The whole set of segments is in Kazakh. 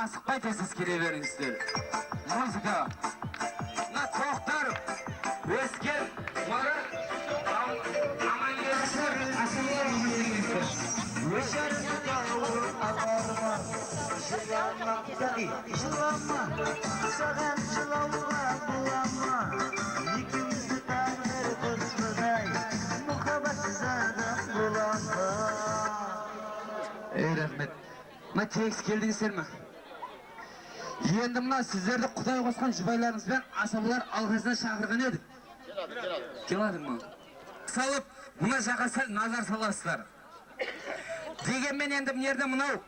асықпай тез келе беріңіздер. Музыка. Мына тоқтар, өскен, марат, амангелдістер, асылар өңіріңіздер. Жылама, саған жылауға болама, екеумізді тағдыр қосқыдай, мұхаббатсыз адам болама. Рахмет. Мына тегіс келдіңіздер ме? Енді мына сіздерді Құдай қосқан жұбайларыңызбен асабалар алғазына шақырған едік. Келады ма? Салып, мына жаққа сәл назар саласыздар. Дегенмен енді мінерді мынау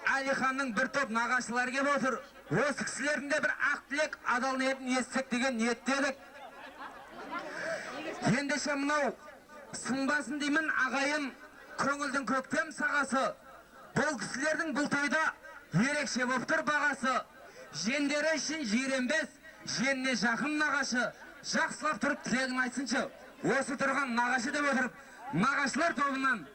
Әлиханның бір топ нағашылары кеп отыр. Осы кісілердің де бір ақ тілек адал ниетін естісек деген ниеттедік. Ендеше мынау сынбасын деймін ағайын көңілдің көктем сағасы. Бұл кісілердің бұл тойда ерекше болып тұр бағасы. Жендері үшін жиренбес, женіне жақын нағашы. Жақсылап тұрып тілегін айтсыншы. Осы тұрған нағашы деп отырып, нағашылар тобынан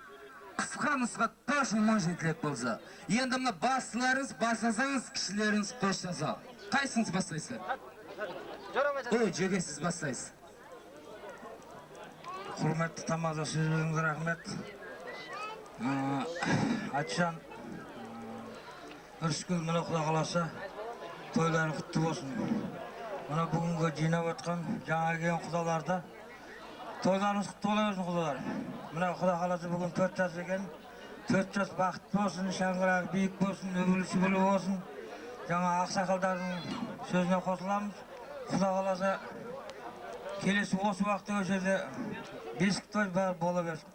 қысқа нұсқа точно можен тілек болса. Енді мына басыларыңыз басасаңыз, кішілеріңіз қоштаса. Қайсыңыз бастайсыз? Ой, жегесіз бастайсыз. Құрметті тамада сөзіңізге рахмет. Айтжан, Үрскүл мына Құда қаласа тойларын құтты болсын. Мына бүгінгі жинап отқан жаңа келген құдаларда тойларыңыз құтты бола берсін құдалар. Мына Құда қаласы бүгін 4 жас екен. 4 жас бақытты болсын, шаңырағы биік болсын, өбілісі білі болсын. Жаңа ақсақалдардың сөзіне қосыламыз. Құда қаласа келесі осы уақытта өшерде бесік той бәрі бола берсін.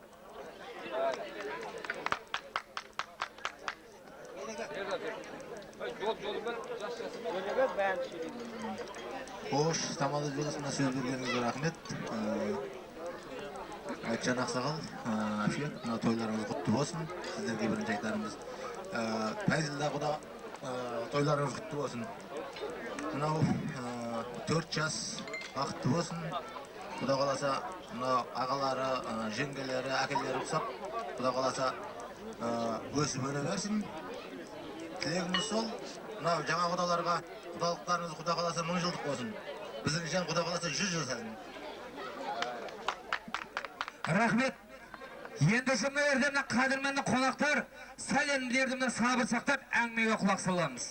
Хош, тамада жолысына сөз бергеніңізге рахмет. Айтжан ақсақал, мына тойларыңыз құтты болсын. Сіздерге бірінші айтарымыз. Пәзілда Құда тойларыңыз құтты болсын. Мынау 4 жас бақытты болсын. Құда қаласа ағалары, жеңгелері, әкелері ұқсап, Құда қаласа өсіп өне берсін. Тілегіміз сол. Мынау жаңа құдаларға құдалықтарыңыз Құда қаласа 1000 жылдық болсын. Біздің жан Құда қаласа 100 жыл сәлін. Рахмет. Енді шымна ердемді қадірменді қонақтар сәлемдерді мына сабыр сақтап әңгімеге құлақ саламыз.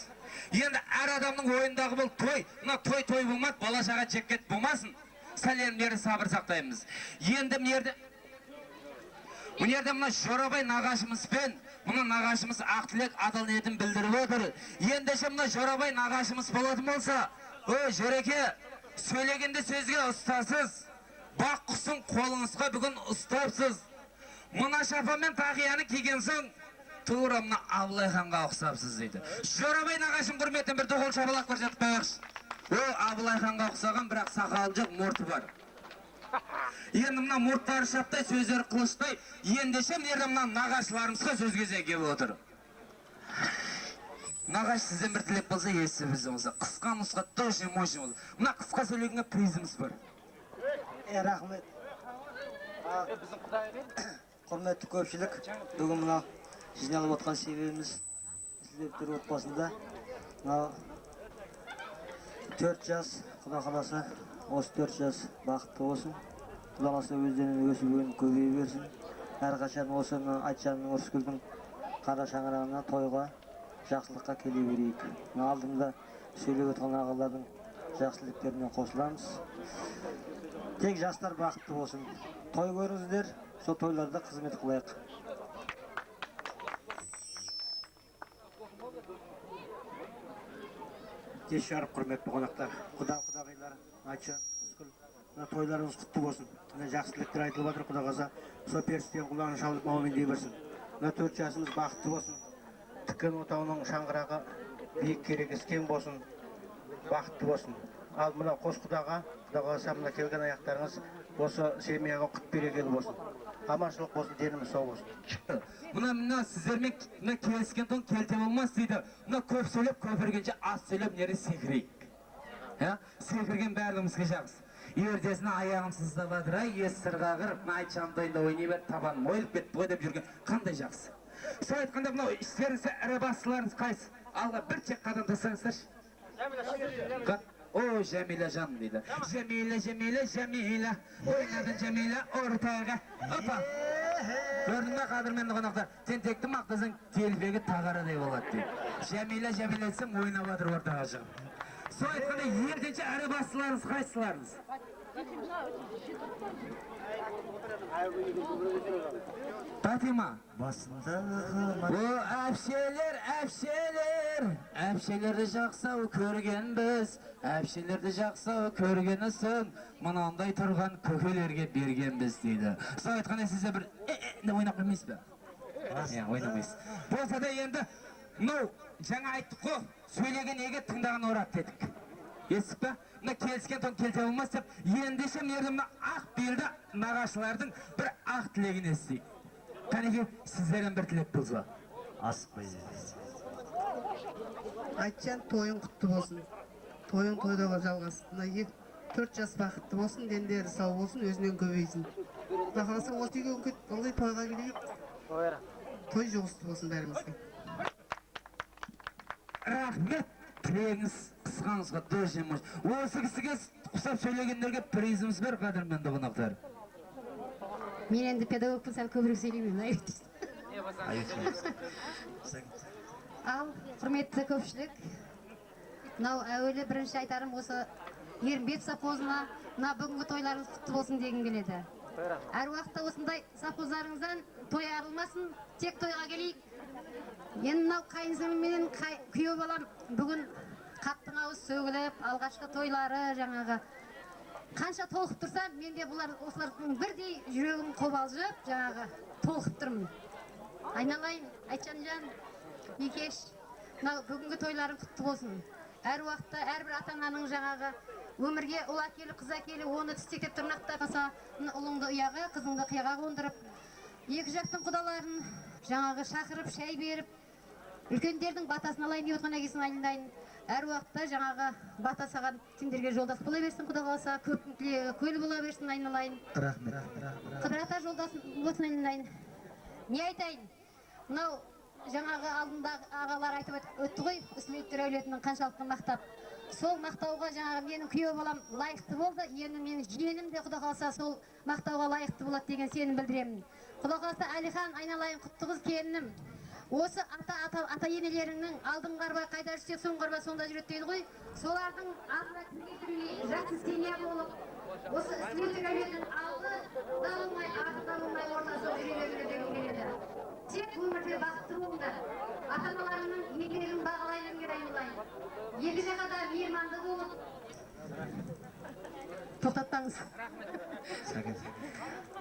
Енді әр адамның ойындағы бұл той, мына той болмады, бала шаға жеккет болмасын. Сәлемдерді сабыр сақтаймыз. Енді Мұнерде мына Жорабай нағашымызбен, мұны нағашымыз ақ тілек адал ниетін білдіріп отыр. Ендеше мына Жорабай нағашымыз болатын болса, Жореке, сөйлегенде сөзге ұстасыз, бақ құсын қолыңызға бүгін ұстапсыз. Мына шапа мен тақияны киген соң, тура мына Абылай ханға ұқсапсыз дейді. Жорабай нағашым құрметтен бір тоқол шапалақ бір жатып қойғаш. Абылай ханға ұқсаған, бірақ сақалы жоқ, мұрты бар. Енді мына мұрттары шаптай, сөздері қылыштай, ендеше мерді мына нағашыларымызға сөз кезегі келіп отыр. Нағаш сізден бір тілек болса, есі біздің болса. Қысқа нұсқа точно мощный болды. Мына қысқа сөйлегенге призіміз бар. Рахмет. Құрметті көпшілік, бүгін мына жиналып отқан себебіміз сіздердің отбасында 4 жас Құда қаласа, осы 4 жас бақытты болсын. Құда қаласа өздерінің өсіп өніп көбейе берсін. Әрқашан осы Айтжанның Үрскүлдің қара шаңырағына тойға жақсылыққа келе берейік. Алдымда сөйлеп отқан ағалардың жақсылықтеріне қосыламыз. Тек жастар бақытты болсын. Той көріңіздер, сол тойларда қызмет қылайық. Кеш жарық құрметті қонақтар, құдағайлар, Айтжан, Үрскүл, тойларыңыз құтты болсын. Жақсы тілектер айтылып жатыр, Құда қаласа сол періштен құлағын шалып мауымен дей берсін. 4 жасымыз бақытты болсын. Тіккен отауының шаңғырағы биік керегесі кең болсын, бақытты болсын. Ал мына қос Құдаға, Құда қаласа мына келген аяқтарыңыз осы семьяға құт берекелі болсын. Аманшылық болсын, деніміз сау болсын. Мына сіздермен келіскен тоң келте болмас дейді. Мына көп сөйлеп, көпіргенше аз сөйлеп, нері секірейік. Секірген бәрімізге жақсы. Ертесіне аяғым сыздап адырай, ес сырғағыр, Айтжан тойында ойнай бер, табаным ойылып кетті ғой деп жүрген қандай жақсы. Сол айтқанда мынау істеріңізді ірі басыларыңыз қайсы? алға бір чек қадам тастаңыздаршы. О, Жәмила жан дейді. Жәмила, Жәмила, Жәмила, ойнадың Жәмила ортаға. Опа! Көрдің бе қадірменді қонақтар? Сен текті мақтасаң келбегі тағарадай болады дейді. Жәмила, Жәмила етсем ойнап жатыр ортаға шығып. Сол айтқанда ертеңше әрі басыларыңыз қайсыларыңыз? Батима. О, әпшелерді жақсау көргенбіз, әпшелерді жақсау көргенісің, мұнандай тұрған көкелерге бергенбіз дейді. Сол айтқанда сізде бір ойнап қоймайсыз ба? Ойнамайсыз. Болса да енді, жаңа айттық қой, сөйлеген еге тыңдаған орап дедік. Естік па? Келіскен тоң келте болмас деп, ендеше мердімді ақ белді нағашылардың бір ақ тілегін естейік. Қанеке, сіздерден бір тілек болса. Асықпай. Айтжан, тойың құтты болсын. Тойың тойдаға жалғасын. 4 жас бақытты болсын, дендері сау болсын, өзінен көбейсін. Бақаласа осы үйге ылғи тойға келейік. Той жоғысты болсын бәрімізге. Рахмет, тілегіңіз қысқаңызға дұрыс емес. Осы кісіге құсап сөйлегендерге призіміз бар, қадірменді қонақтар. Мен енді педагогпын, сәл көбірек сөйлеймін. Ал, құрметті көпшілік, мынау әуелі бірінші айтарым осы Ерімбет совхозына бүгінгі тойларыңыз құтты болсын дегім келеді. Әр уақытта осындай совхоздарыңыздан той арылмасын, тек тойға келейік. Енді мынау қайынсіңлімменен күйеу балам бүгін қаптың ауыз сөгіліп, алғашқы тойлары жаңағы қанша толқып тұрсам, менде осылардың бірдей жүрегім қобалжып, жаңағы толқып тұрмын. Айналайын, Айтжан жан, Бикеш, бүгінгі тойларың құтты болсын. Әр уақытта әрбір ата-ананың жаңағы өмірге ұл әкелі, қыз әкелі, оны тістектеп тырнақтағаса, ұлыңды ұяға, қызыңды қияға қондырып, екі жақтың құдаларын жаңағы шақырып, шай беріп, үлкендердің батасын алайын деп отқан әкесін айналайын. Әр уақытта жаңағы бата саған сендерге жолдас бола берсін, құда қаласа, көптің тілегі көл бола берсін, айналайын. Рахмет. Қыдырата жолдасын болсын, айналайын. Не айтайын? Мынау жаңағы алдындағы ағалар айтып өтті ғой, Үсметтер әулетінің қаншалықты мақтап. Сол мақтауға жаңағы менің күйеу балам лайықты болды, енді менің жиенім де құда қалса сол мақтауға лайықты болады деген сенім білдіремін. Құда қалса Әлихан, айналайын, құтты қыз келінім. Осы ата-енелеріңнің алдын қарба қайда жүрсек соң қарба сонда жүреді дейді ғой. Солардың алдына кірмей жақсы семья болып, осы Үсметтер әулетінің алды да болмай, арты да болмай ортасы жүре беруге деген келеді. Тек өмірде бақытты болыңдар. Ата-аналарының еңбегін бағалайын деп айналайын. Екі жаққа да мейірманды болып. Тоқтатпаңыз.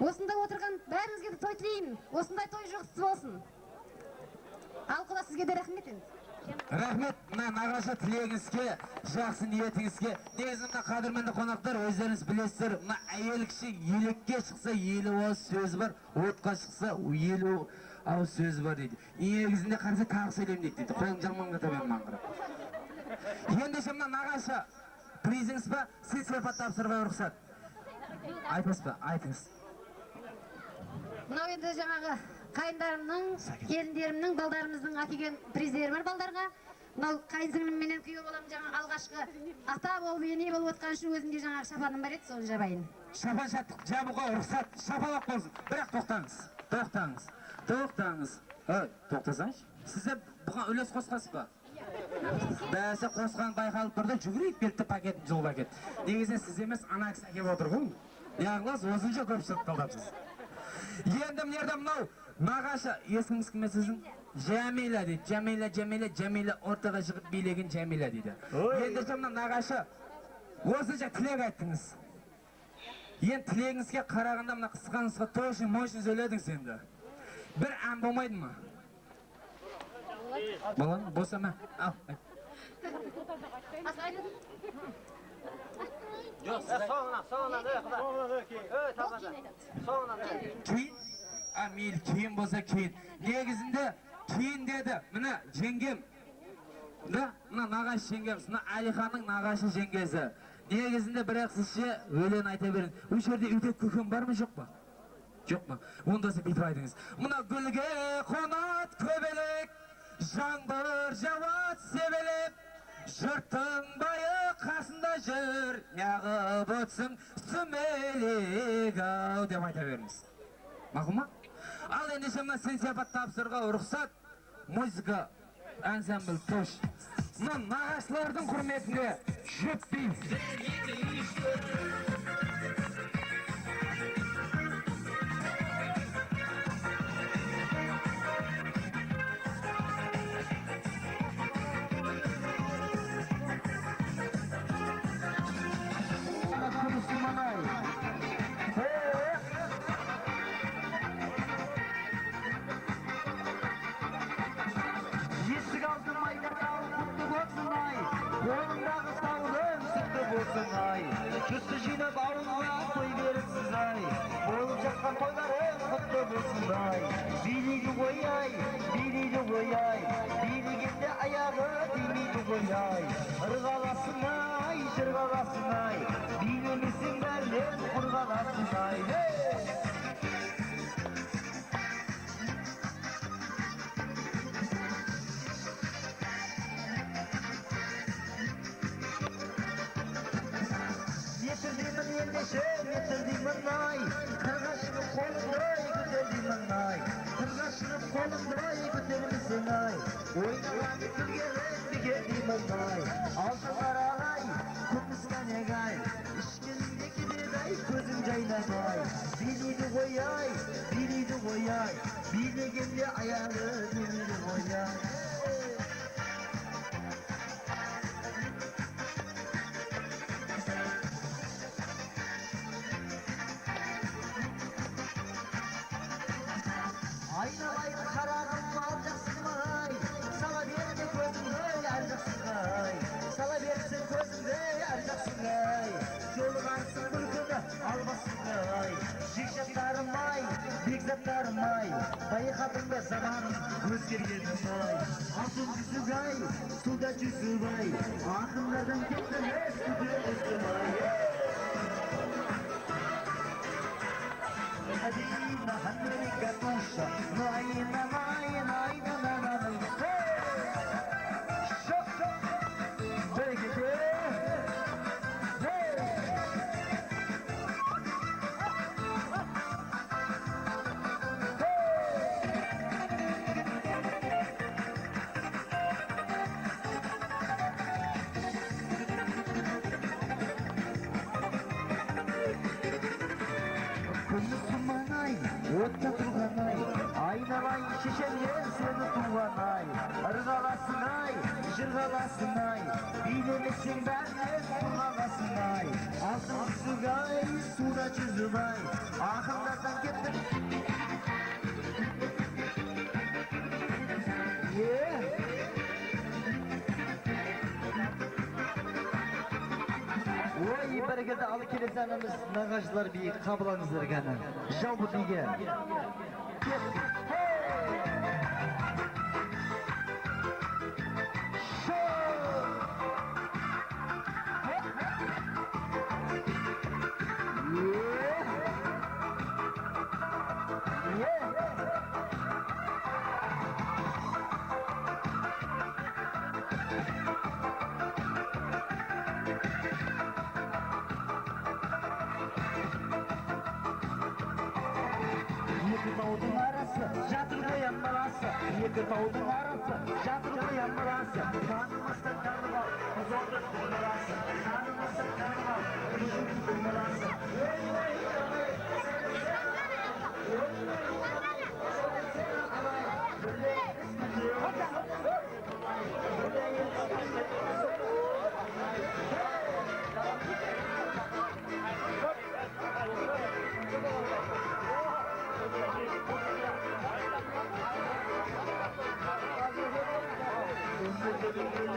Осында отырған бәріңізге де той тілеймін. Осындай той жоғысты болсын. Ал құда сізге де рахмет енді. Рахмет, нағашы тілегіңізге, жақсы ниетіңізге. Негізі қадірменді қонақтар, өздеріңіз білесіздер, әйел кіші елекке шықса елу ауыз сөзі бар, отқа шықса елу ауыз сөзі бар дейді. Негізінде қарсы тағы сөйлеймін дейді. Қолым жалманға табайын маңғырып. Ендеше нағашы призіңіз ба, сый-сыйпат тапсыруға рұқсат. Айтыңыз ба, айтыңыз. Мынау енді жаңағы қайындарымның, келіндерімнің, балдарымыздың әкелген приздері бар балдарға. Мынау қайынсіңлім менен күйеу балам жаңағы алғашқы ата болып, ене болып отқан үшін өзімде жаңағы шапаным бар еді, соны жабайын. Шапан жабуға рұқсат, шапалақ болсын. Бірақ тоқтаңыз. Тоқтасаңыз. Сізде бұған үлес қосқасыз ба? Бәсі қосқан байқалып тұрды, жүгірейік белті пакетін жұлып әкет. Негізінен сіз емес, ана кісі әкеп отыр ғой. Неғылас, осынша көпшілік қалдапсыз. Енді мынерде мынау нағашы, есіңіз кім сіздің? Жәмила дейді. Жәмила ортаға шығып билеген Жәмила дейді. Енді мына нағашы, осынша тілек айттыңыз. Енді тілегіңізге қарағанда мына қысқаныңызға тоғышын мойшын сөйледіңіз енді. Бір ән болмайды ма? Болады ма? Болса ма? Ал, айт. Кейін? Кейін болса кейін. Негізінде кейін деді, мына жеңгем, мына нағашы жеңгем, мына Әлиханның нағашы жеңгесі. Негізінде бірақ сізше өлең айта берін. Ол жерде үйде көкем бар ма, жоқ па? Жоқ па? Ондасы бүйтіп айтыңыз. Мына гүлге қонат көбелек, Жаңбыр жауат себелеп, жұрттың байы қасында жүр, неғып өтсін сүмелек-ау деп айта беріңіз. Мақұл ма? Ал ендеше мына сен-сияпат тапсырға рұқсат, музыка, ансамбль тош. Мына нағашылардың құрметіне жетпейміз. Есік алды майдақал құтты болсын ай, қолындағы саулым сүтті болсын ай. Жұртты жинап ауылға той беріпсіз ай, болып жатқан тойларым құтты болсын ай. Билейді ғой ай, билейді ғой ай, билегенде аяғы тимейді ғой ай. Ырғаласын ай, жырғаласын ай, билемесең бәрінен құрғаласын ай. Метірдеймін ендеше, метірдеймін ай, қырға шығып қолымдай көтердеймін ай, қырға шығып қолымдай көтермесең ай, ойналады күлгенің бекердеймін ай, алтын аралай, күміс кәнек ай, ішкеніңде кетеді ай, көзің жайнамай, билейді ғой ай, билейді ғой ай, билегенде аяғы демейді ғой ай. Айналайын қарағым ал жақсымай, сала берді көзіңді әр жақсыңай, сала берсін көзіңді әр жақсыңай, жолығарсың бір күні албасыңай, жекжаттарым-ай, бекзаттарым-ай, байқадың ба заманым өзгергенім-ай, алтын жүзік-ай, суда жүзіп-ай, ақындардан кетті ескіді өстім-ай. Adina handri gatusha, naina naina naina naina. Shok shok, take it Отта тұрған ай, айналайын шешемден сені туған ай, ырғаласын ай, жырғаласын ай, билемесең бәрінен құрғаласын ай, алтын жүзік ай, суда жүзіп ай, ақындардан кеттім. Ой, бәргеді алы келесі анамыз нағашылар бейік қабылаңыздар ғана. Жауы деген. Екі таудың арасы, жатыр қоян баласы. Екі таудың арасы, жатыр қоян баласы. Танымастан карнавал, қызылды баласы. Танымастан карнавал, қызылды баласы. Thank you.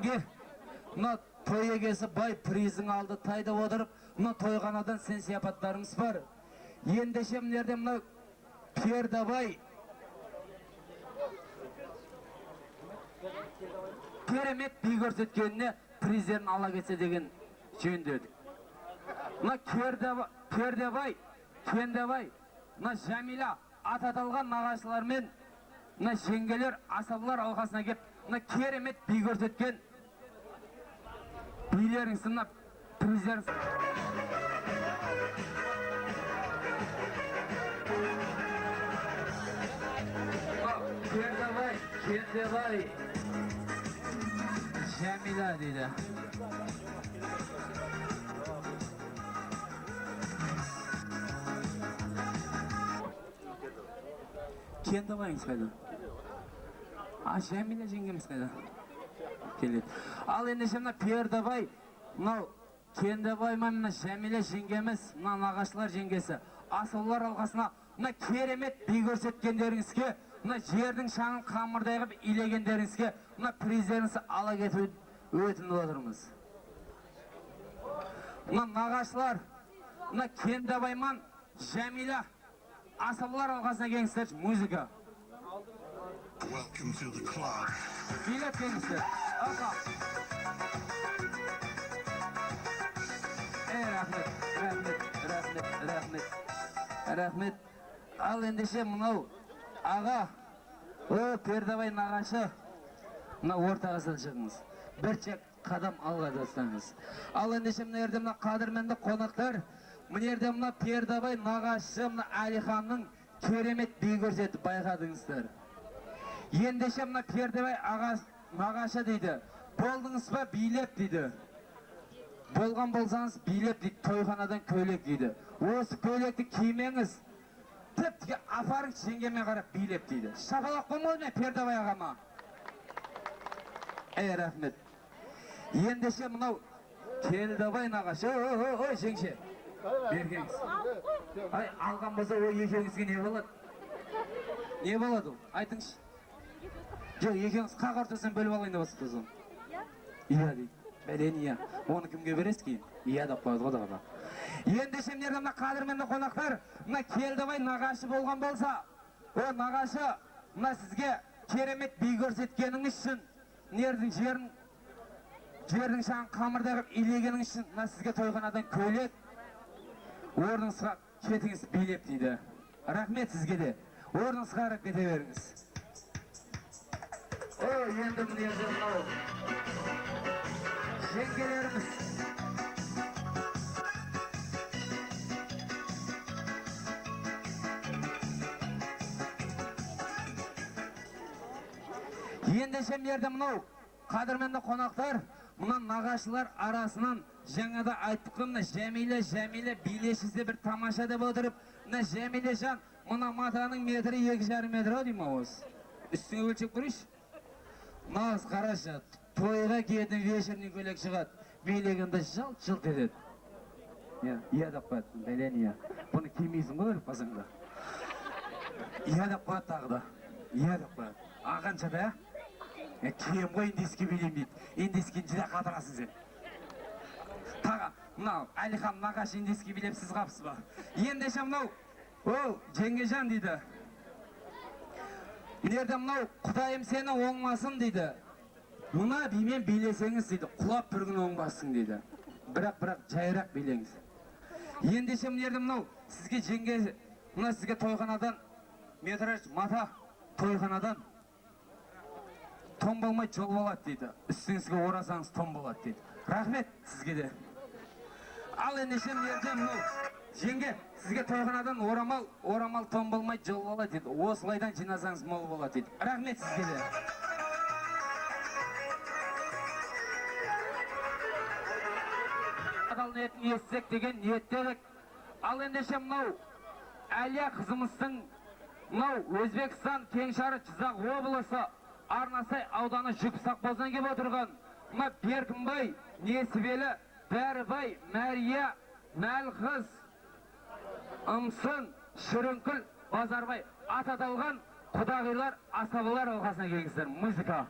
Жеңге, мына той егесі бай призің алды тайды отырып, мына тойханадан сен сияпаттарымыз бар. Ендеше мінерде мына Пердабай керемет би көрсеткеніне призерін ала кетсе деген жөндедік. Мына Пердебай, Кендебай, мына Жәмила ат аталған нағашылар мен мына жеңгелер асабалар алқасына кеп, мына керемет би көрсеткен билеріңіз, мына призеріңіз. Пердебай, Кендебай, Жәмила дейді. Кендебайыңыз қайда? Жәмила жеңгеміз қайда? Келеді. Ал ендеше мына Пердебай, мынау Кендебай мына Жәмила жеңгеміз, мына нағашылар жеңгесі, асаулар алқасына мына керемет би көрсеткендеріңізге, мына жердің шаңын қамырдай қып илегендеріңізге мына призеріңізді ала кетіп өтініп отырмыз. Мына нағашылар, мына Кендебайман, Жәмила асаулар алқасына келіңіздер, музыка. Welcome to the club. Билет келіңіздер. Рахмет. Ал ендеше мынау аға, Пердебай нағашы, мына ортаға шығыңыз. Бір чек қадам алға достаңыз. Ал ендеше мына ерде мына қадірменді қонақтар, мына ерде мына Пердебай нағашы, мына Әлиханның керемет би көрсетіп байқадыңыздар. Ендеше мына Пердебай нағашы дейді, болдыңыз ба билеп дейді. Болған болсаңыз билеп дейді, тойханадан көйлек дейді. Осы көйлекті кимеңіз, тіпті апарың жеңгеме қарап билеп дейді. Шапалақ қоймайды ме Пердебай ағама? Рахмет. Ендеше мынау Пердебай нағашы, жеңше, бергеңіз. Алған болса, екеуіңізге не болады? Не болады ол? Айтыңыз. Жоқ, екеуіңіз қақ ортасын бөліп алайын деп басып тұрсың. Иә дейді. Бәлен иә. Оны кімге бересіз кейін? Иә деп қойды ғода. Ендеше мына қадірменді қонақтар, мына Пердебай нағашы болған болса, о нағашы, мына сізге керемет би көрсеткеніңіз үшін, жердің шаңын қамырдай қып илегеніңіз үшін, мына сізге тойханадан көйлек, орныңызға кетіңіз билеп дейді. Рахмет сізге де. Орныңызға қарап кете беріңіз. Енді мына мынау жеңгелеріміз. Ендеше мерді мынау қадірменді қонақтар, мына нағашылар арасынан жаңада айттық қой, мына Жәмила билешізде бір тамаша деп отырып, мына Жәмила жан, мына матаның метрі 2,5 метр дейм ауыз. Үстіңе өлчек көрейші. Нағыз қарашы, тойға киетін вечерний көйлек шығады, билегенді жылт-жылт етеді. Иә деп қояды, бәлен иә. Бұны кимейсің ғой өліп басыңда. Иә деп қояды тағы да. Иә деп қояды. Ағанша да, кием ғой индеске билейм дейді. Индескен жида қатырасың сен. Тағы, мынау, Әлихан нағашы индеске билеп сіз қапсыз ба? Ендеше мынау, ол жеңгежан дейді. Мінерде мынау, Құдайым сені оңмасын дейді. Мына бимен билесеңіз дейді, құлап бір күн оңбассың дейді. Бірақ жайырақ билеңіз. Ендеше мінерде мынау, сізге жеңге, мына сізге тойханадан, метраж мата тойханадан том болмай жол болады дейді. Үстіңізге орасаңыз том болады дейді. Рахмет сізге де. Ал ендеше мінерде мынау, жеңге, сізге тойханадан орамал том болмай жол болады дейді. Осылайдан жинасаңыз мол болады дейді. Рахмет сізге де. Адал ниетін естісек деген ниеттедік. Ал ендеше мынау, Әлия қызымыздың мынау Өзбекстан Кеңшары Жызақ облысы Арнасай ауданы Жүксақ боздан кеп отырған мына Беркінбай, Несібелі, Бәрібай, Мәрия, Мәлқыз, Ұмсын, Шүрінкіл, Базарбай ат аталған құдағилар, асабалар алқасына келіңіздер. Музыка.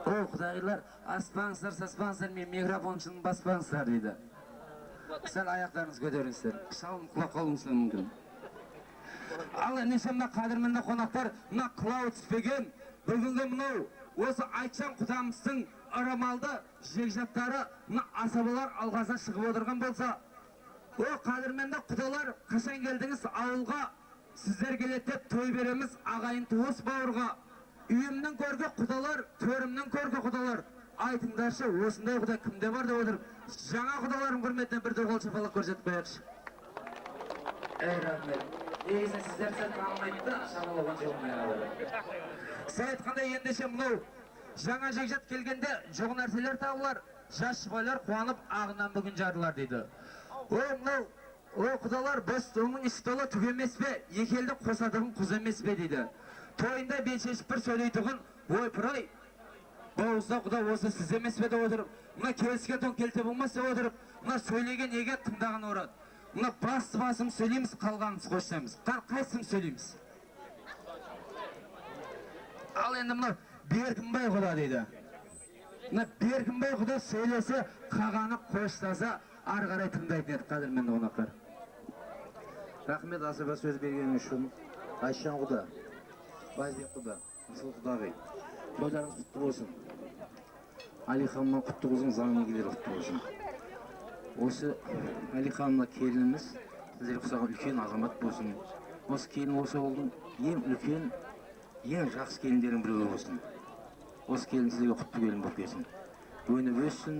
О, құдағилар, аспаңыздар, саспаңыздар, мен микрофоншының баспаңыздар дейді. Сәл аяқтарыңыз көтеріңіздер. Шалым құлап қалуыңыздар мүмкін. Ал ендеше мына қадірменді қонақтар, мына қылауы түспеген, бүгінгі мынау осы Айтжан құдамыздың орамалды жекжаттары мына асабалар алғаза шығып отырған болса, о қадірменді құдалар, қашан келдіңіз ауылға, сіздер келеді деп той береміз ағайын туыс бауырға. Үйімнің көргі құдалар, төрімнің көргі құдалар. Айтыңдаршы, осындай құда кімде бар деп отырып, жаңа құдалардың құрметіне бір қол шапалақ көрсетіп қояйықшы. Рахмет. Негізі сіздер сәл танымайды да, шамалы онша болмай қалады. Сіз айтқандай ендеше мынау жаңа жекжат келгенде жоқ нәрселер табылар, жас жұбайлар қуанып ағынан бүгін жарылар дейді. О мынау, о құдалар, бос оның іші толы түк емес пе, екі елді қосатығын құз емес пе дейді. Тойында бел шешіп бір сөйлейтұғын, ой пырай, бауызда құда осы сіз емес пе деп отырып, мына келіскен тон келте болмас деп отырып, мына сөйлеген еге тыңдаған орады. Мына басым сөйлейміз, қалғанымыз қоштаймыз. Қайсым сөйлейміз? Ал енді мына Беркінбай құда дейді. Мына Беркінбай құда сөйлесе, қағаны қоштаса, ары қарай тыңдайтын еді, қадірменді қонақтар. Рахмет асыба сөз бергені үшін. Айтжан құда, Байбек құда, Асыл құдағи, тойларыңыз құтты болсын. Алиханнан құтты болсын, заңын келер құтты болсын. Осы Алиханна келініміз сіздер құсаған үлкен азамат болсын. Осы келін осы олдың ең үлкен, ең жақсы келіндерін біреуі болсын. Осы келін сіздерге құтты келін болып келсін. Өніп өссін,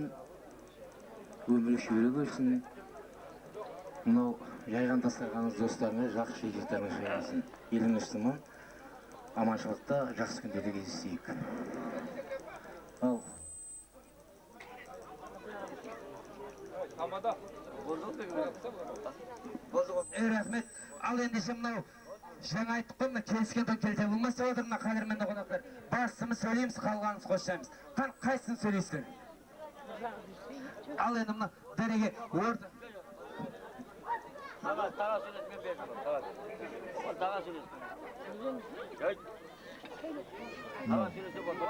өмірі шөре көрсін. Мынау жайған тастарғаныңыз достарыңыз, жақсы жекжаттарыңыз жайғансын. Еліңіз тымын, аманшылықта жақсы күндерде кездесейік. Ал Рахмет. Ал ендеше мынау жаңа айттық қой, мына келіскен той келте болмас деп отыр мына қадірменді қонақтар. Бастымыз сөйлейміз, қалғанымыз қосшаймыз. Қайсысын сөйлейсіздер? Ал енді мына дәреге орта. Таға сөйлесін, мен бердім. Таға сөйлесін. Таға сөйлесін болды.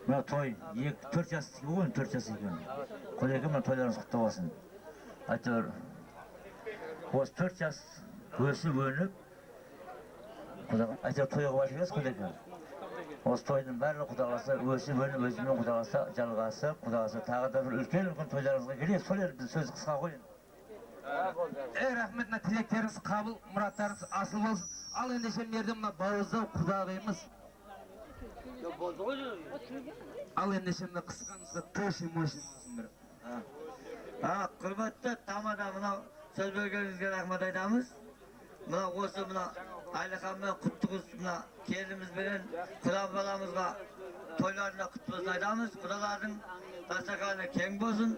Мына той, 4 жастығы ғой, 4 жас екен. Құдеке, мына тойларыңыз құтты болсын. Әйтеуір, осы 4 жас өсіп өніп, әйтеуір тойға башығыз құдеке. Осы тойдың бәрі құдағасы өсіп өніп, өзімен құдағасы жалғасып, құдағасы тағы да бір үлкен тойларыңызға келеді. Сол ер біз сөз қысқа қойын. Рахметіне тілектеріңіз қабыл, мұраттарыңыз асыл болсын. Ал ендеше мерді мына бауыздау құдағиымыз. Ал ендеше мына қысқаныңызға тоши-моши болсын бір. Құрметті тамада мынау сөз бергеніңізге рахмет айтамыз. Мына осы мына Айлықанмен құтты болсын, мына келімізбенен құда баламызға тойларына құтты болсын айтамыз. Құдалардың дастарханы кең болсын.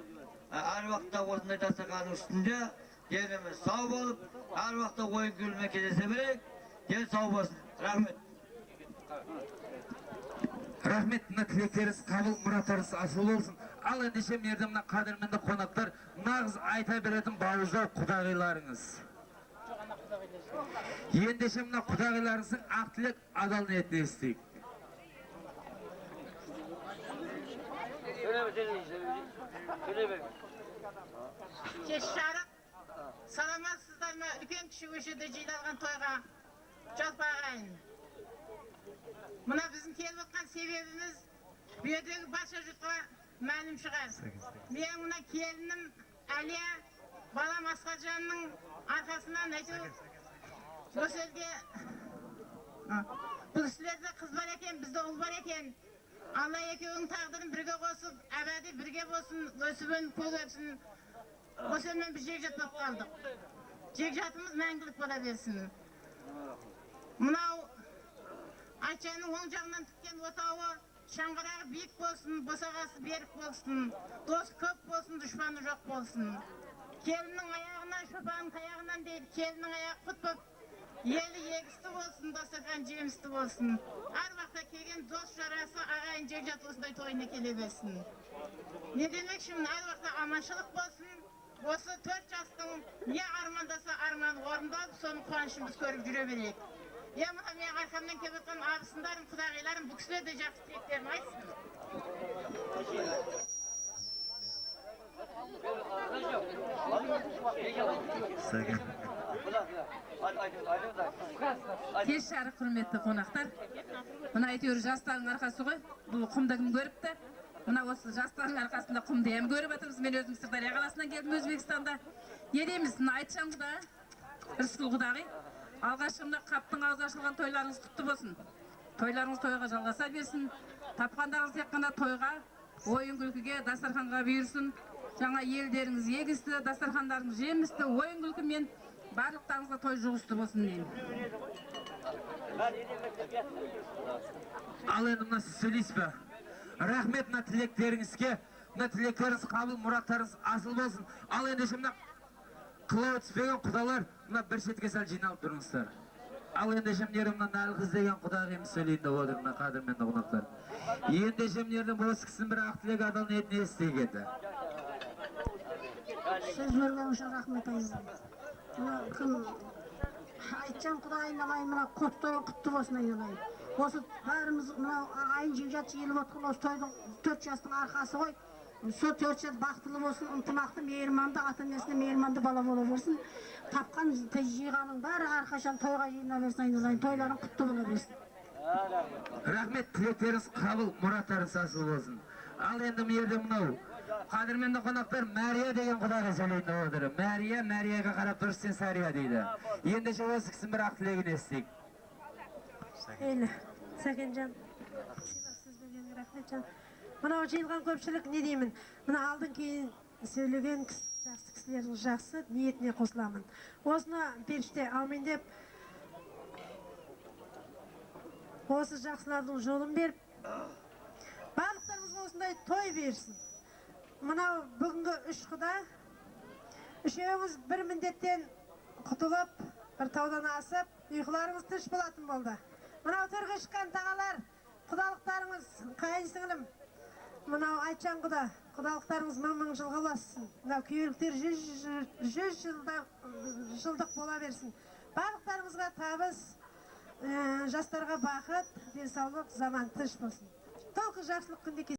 Әр уақытта осындай дастарханның үстінде еліміз сау болып, әр уақытта ойын күлімен кездесе берейік. Ел сау болсын. Рахмет. Рахмет, мына тілектеріңіз қабыл, мұраттарыңыз асыл болсын. Ал ендеше мерді мына қадірменді қонақтар, нағыз айта беретін бауыздау құдағиларыңыз. Ендеше мына құдағиларыңыздың ақ тілек адал ниетін естейік. Кеш жарық, саламатсыздар ма? Үлкен кіші көшеде жиналған тойға жалпы ағайын. Мына біздің келіп отқан себебіміз бүйедегі барша жұртқа мәлім шығар. Мен мына келінім Әлия, балам Асқаржанның арқасынан әйтеуір осы елге бұл кісілерде қыз бар екен, бізде ұл бар екен. Алла екеуінің тағдырын бірге қосып, әбәді бірге болсын, өсіп-өніп көгерсін. Осы елмен біз жекжат болып қалдық. Жекжатымыз мәңгілік бола берсін. Мынау Айтжанның оң жағынан тіккен отауы шаңғырағы биік болсын, босағасы берік болсын, дос көп болсын, дұшпаны жоқ болсын. Келіннің аяғынан, шопанның таяғынан дейді, келіннің аяғы құт болып, елі егісті болсын, дастархан жемісті болсын. Әр уақытта келген дос жарасы ағайын жекжат осындай тойына келе берсін. Не демекшімін, әр уақытта аманшылық болсын. Осы 4 жастың не армандаса арманы орындалып, соның қуанышын біз көріп жүре берейік. Ya mına men arkamdan kelip atkan abısındarım, kudagılarım bu kişiler de jakşı tileklerini aytsın. Kеш жарық құрметті қонақтар. Мына әйтеуір жастардың арқасы ғой. Бұл құмды кім көріпті? Мына осы жастардың арқасында құмды hem көріп жатырмыз. Мен өзім Сырдария қаласынан келдім, Өзбекстанда. Не дейміз? Мына айтсам құда, Рыскүл құдағи. Алғашқы мына қаптың аузы ашылған тойларыңыз құтты болсын. Тойларыңыз тойға жалғаса берсін. Тапқандарыңыз тек қана тойға, ойын күлкіге, дастарханға бұйырсын. Жаңа елдеріңіз егісті, дастархандарыңыз жемісті, ойын күлкімен барлықтарыңызға той жұғысты болсын деймін. Ал енді мына сіз сөйлейсіз бе? Рахмет мына тілектеріңізге. Мына тілектеріңіз қабыл, мұраттарыңыз асыл болсын. Ал енді мына қылау түспеген құдалар мына бір шетке сәл жиналып тұрыңыздар. Ал енді мына Налқыз деген құдағиымыз сөйлейді деп отыр мына қадірменді қонақтар. Енді жемдердің осы кісінің бір ақ тілек адал ниетін естіген еді. Söz vergen için rahmet ayızım. Айтчан құдайын алайын, мына қоттойын құтты болсын айналайын. Осы бәріміз мына айын жинжат жиылып отқан осы тойдың 4 жастың арқасы ғой. Сол 4 жас бақытлы болсын, ынтымақты, мейірманды, ата-енесіне мейірманды бала бола берсін. Тапқан жиғаның бәрі әрқашан тойға жиына берсін айналайын. Тойларың құтты бола берсін. Рахмет, тілектеріңіз қабыл, мұраттарыңыз асыл болсын. Ал енді мерді мынау қадірменді қонақтар Мәрия деген құдағи сөйлейді деп отыр. Мәрияға қарап дұрыстен Сария дейді. Ендеше осы кісінің бір ақ тілегін естейік. Сәкенжан, сіз бергенге рахметжан. Мынау жиылған көпшілік не деймін? Мына алдын кейін сөйлеген жақсы кісілердің жақсы ниетіне қосыламын. Осыны періште аумин деп, осы жақсылардың жолын беріп, барлықтарыңызға осындай той берсін. Мынау бүгінгі 3 құда, үшеуіңіз бір міндеттен құтылып, бір таудан асып, ұйқыларыңыз тыныш болатын болды. Мынау төрге шыққан тағалар, құдалықтарыңыз, қайын сіңілім. Мынау айтжан құда, құдалықтарыңыз мың жылға болсын. Мынау күйеуліктер 100 жылдық бола берсін. Барлықтарыңызға табыс, жастарға бақыт, денсаулық, заман тыныш болсын. Толқы жақсылық күнде